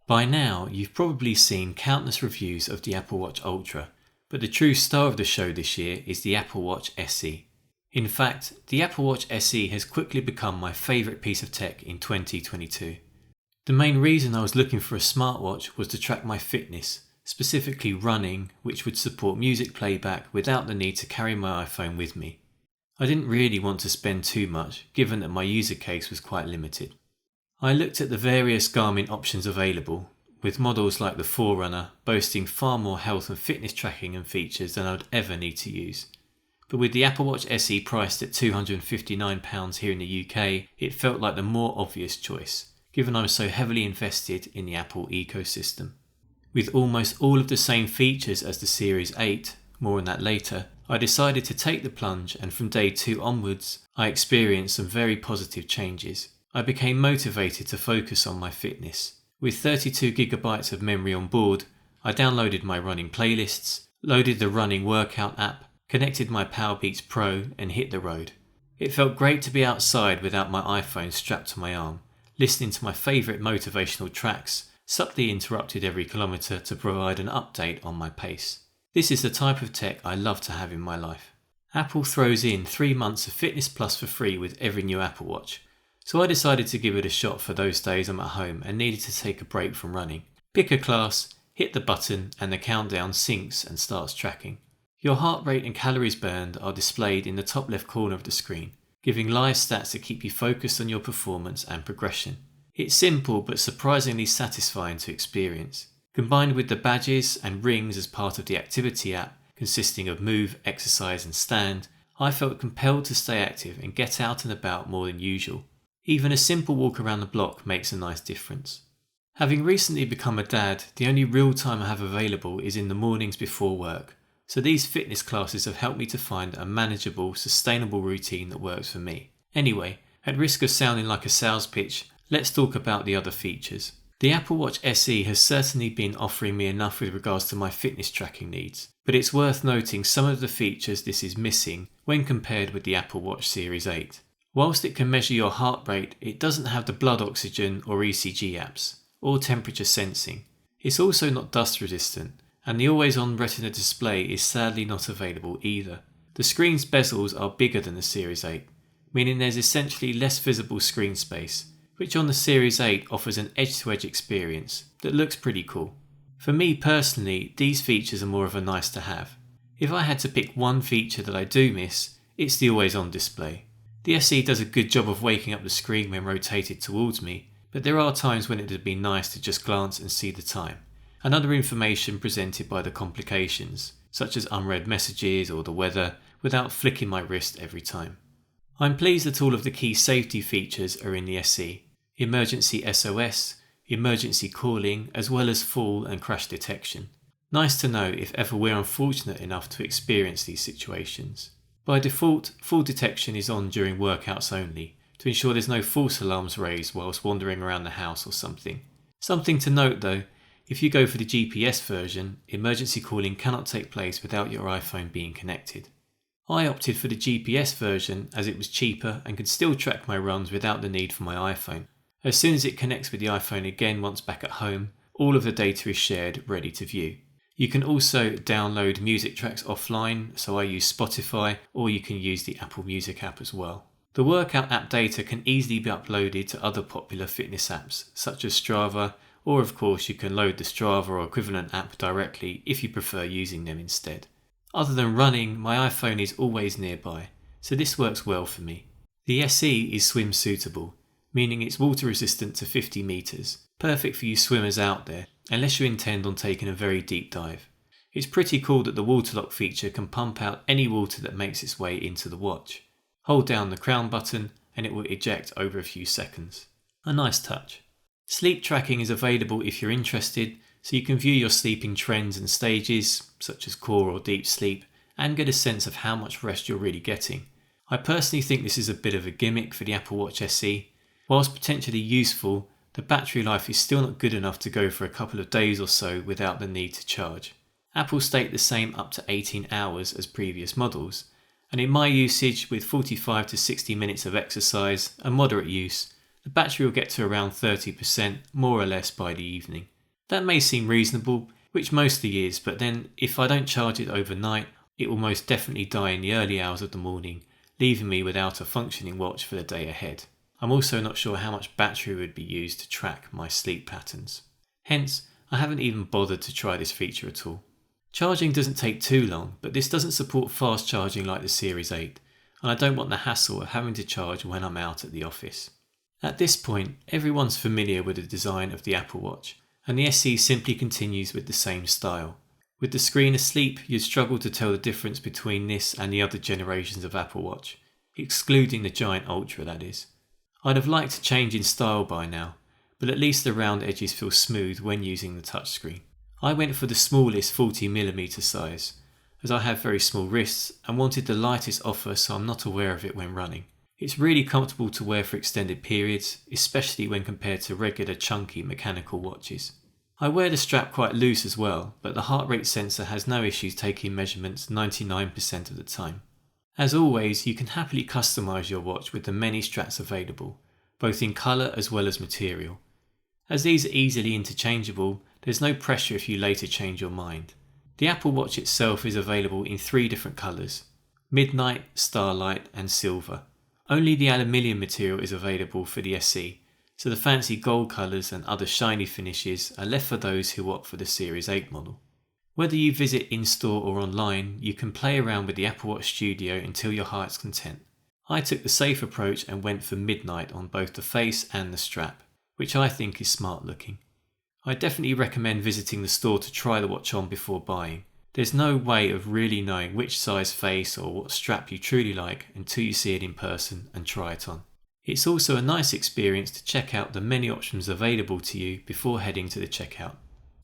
By now, you've probably seen countless reviews of the Apple Watch Ultra, but the true star of the show this year is the Apple Watch SE. In fact, the Apple Watch SE has quickly become my favourite piece of tech in 2022. The main reason I was looking for a smartwatch was to track my fitness, specifically running, which would support music playback without the need to carry my iPhone with me. I didn't really want to spend too much, given that my user case was quite limited. I looked at the various Garmin options available, with models like the Forerunner boasting far more health and fitness tracking and features than I would ever need to use. But with the Apple Watch SE priced at £259 here in the UK, it felt like the more obvious choice, given I was so heavily invested in the Apple ecosystem. With almost all of the same features as the Series 8, more on that later, I decided to take the plunge, and from day 2 onwards, I experienced some very positive changes. I became motivated to focus on my fitness. With 32GB of memory on board, I downloaded my running playlists, loaded the running workout app, connected my Powerbeats Pro and hit the road. It felt great to be outside without my iPhone strapped to my arm, listening to my favourite motivational tracks, subtly interrupted every kilometre to provide an update on my pace. This is the type of tech I love to have in my life. Apple throws in 3 months of Fitness Plus for free with every new Apple Watch. So I decided to give it a shot for those days I'm at home and needed to take a break from running. Pick a class, hit the button, and the countdown syncs and starts tracking. Your heart rate and calories burned are displayed in the top left corner of the screen, giving live stats to keep you focused on your performance and progression. It's simple but surprisingly satisfying to experience. Combined with the badges and rings as part of the activity app, consisting of move, exercise and stand, I felt compelled to stay active and get out and about more than usual. Even a simple walk around the block makes a nice difference. Having recently become a dad, the only real time I have available is in the mornings before work, so these fitness classes have helped me to find a manageable, sustainable routine that works for me. Anyway, at risk of sounding like a sales pitch, let's talk about the other features. The Apple Watch SE has certainly been offering me enough with regards to my fitness tracking needs, but it's worth noting some of the features this is missing when compared with the Apple Watch Series 8. Whilst it can measure your heart rate, it doesn't have the blood oxygen or ECG apps, or temperature sensing. It's also not dust resistant, and the always-on Retina display is sadly not available either. The screen's bezels are bigger than the Series 8, meaning there's essentially less visible screen space, which on the Series 8 offers an edge-to-edge experience that looks pretty cool. For me personally, these features are more of a nice to have. If I had to pick one feature that I do miss, it's the always-on display. The SE does a good job of waking up the screen when rotated towards me, but there are times when it would be nice to just glance and see the time, and other information presented by the complications, such as unread messages or the weather, without flicking my wrist every time. I'm pleased that all of the key safety features are in the SE: emergency SOS, emergency calling, as well as fall and crash detection. Nice to know if ever we're unfortunate enough to experience these situations. By default, fall detection is on during workouts only, to ensure there's no false alarms raised whilst wandering around the house or something. Something to note though, if you go for the GPS version, emergency calling cannot take place without your iPhone being connected. I opted for the GPS version as it was cheaper and could still track my runs without the need for my iPhone. As soon as it connects with the iPhone again once back at home, all of the data is shared, ready to view. You can also download music tracks offline, so I use Spotify, or you can use the Apple Music app as well. The workout app data can easily be uploaded to other popular fitness apps, such as Strava, or of course you can load the Strava or equivalent app directly if you prefer using them instead. Other than running, my iPhone is always nearby, so this works well for me. The SE is swim suitable, meaning it's water resistant to 50 meters, perfect for you swimmers out there, unless you intend on taking a very deep dive. It's pretty cool that the water lock feature can pump out any water that makes its way into the watch. Hold down the crown button and it will eject over a few seconds. A nice touch. Sleep tracking is available if you're interested, so you can view your sleeping trends and stages, such as core or deep sleep, and get a sense of how much rest you're really getting. I personally think this is a bit of a gimmick for the Apple Watch SE. Whilst potentially useful, the battery life is still not good enough to go for a couple of days or so without the need to charge. Apple state the same up to 18 hours as previous models, and in my usage with 45 to 60 minutes of exercise and moderate use, the battery will get to around 30% more or less by the evening. That may seem reasonable, which mostly is, but then if I don't charge it overnight, it will most definitely die in the early hours of the morning, leaving me without a functioning watch for the day ahead. I'm also not sure how much battery would be used to track my sleep patterns. Hence, I haven't even bothered to try this feature at all. Charging doesn't take too long, but this doesn't support fast charging like the Series 8, and I don't want the hassle of having to charge when I'm out at the office. At this point, everyone's familiar with the design of the Apple Watch, and the SE simply continues with the same style. With the screen asleep, you'd struggle to tell the difference between this and the other generations of Apple Watch, excluding the Giant Ultra that is. I'd have liked to change in style by now, but at least the round edges feel smooth when using the touchscreen. I went for the smallest 40mm size, as I have very small wrists and wanted the lightest offer so I'm not aware of it when running. It's really comfortable to wear for extended periods, especially when compared to regular chunky mechanical watches. I wear the strap quite loose as well, but the heart rate sensor has no issues taking measurements 99% of the time. As always, you can happily customise your watch with the many straps available, both in colour as well as material. As these are easily interchangeable, there's no pressure if you later change your mind. The Apple Watch itself is available in 3 different colours: Midnight, Starlight and Silver. Only the aluminium material is available for the SE, so the fancy gold colours and other shiny finishes are left for those who opt for the Series 8 model. Whether you visit in-store or online, you can play around with the Apple Watch Studio until your heart's content. I took the safe approach and went for Midnight on both the face and the strap, which I think is smart looking. I definitely recommend visiting the store to try the watch on before buying. There's no way of really knowing which size face or what strap you truly like until you see it in person and try it on. It's also a nice experience to check out the many options available to you before heading to the checkout.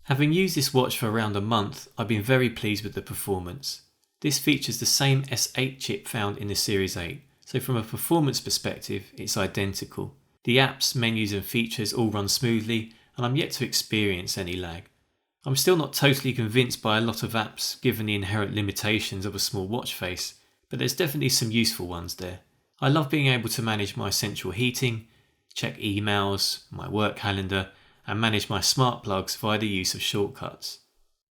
Having used this watch for around a month, I've been very pleased with the performance. This features the same S8 chip found in the Series 8, so from a performance perspective, it's identical. The apps, menus and features all run smoothly, and I'm yet to experience any lag. I'm still not totally convinced by a lot of apps given the inherent limitations of a small watch face, but there's definitely some useful ones there. I love being able to manage my central heating, check emails, my work calendar, and manage my smart plugs via the use of shortcuts.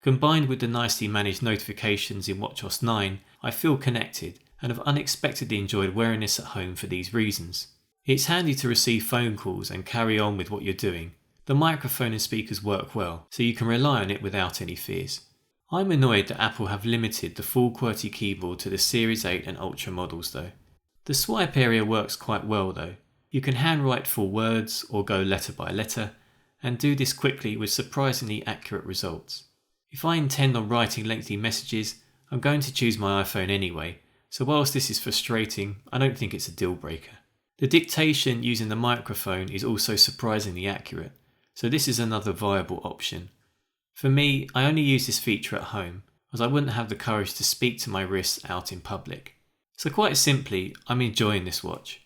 Combined with the nicely managed notifications in WatchOS 9, I feel connected and have unexpectedly enjoyed wearing this at home for these reasons. It's handy to receive phone calls and carry on with what you're doing. The microphone and speakers work well, so you can rely on it without any fears. I'm annoyed that Apple have limited the full QWERTY keyboard to the Series 8 and Ultra models though. The swipe area works quite well though. You can handwrite full words or go letter by letter, and do this quickly with surprisingly accurate results. If I intend on writing lengthy messages, I'm going to choose my iPhone anyway, so whilst this is frustrating, I don't think it's a deal breaker. The dictation using the microphone is also surprisingly accurate, so this is another viable option. For me, I only use this feature at home, as I wouldn't have the courage to speak to my wrists out in public. So quite simply, I'm enjoying this watch.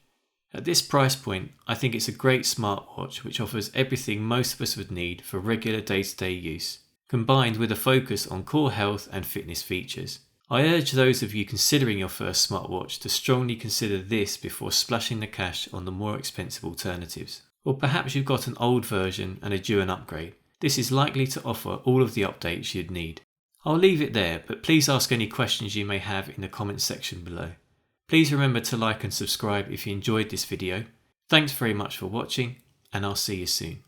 At this price point, I think it's a great smartwatch which offers everything most of us would need for regular day-to-day use, combined with a focus on core health and fitness features. I urge those of you considering your first smartwatch to strongly consider this before splashing the cash on the more expensive alternatives. Or perhaps you've got an old version and are due an upgrade. This is likely to offer all of the updates you'd need. I'll leave it there, but please ask any questions you may have in the comments section below. Please remember to like and subscribe if you enjoyed this video. Thanks very much for watching, and I'll see you soon.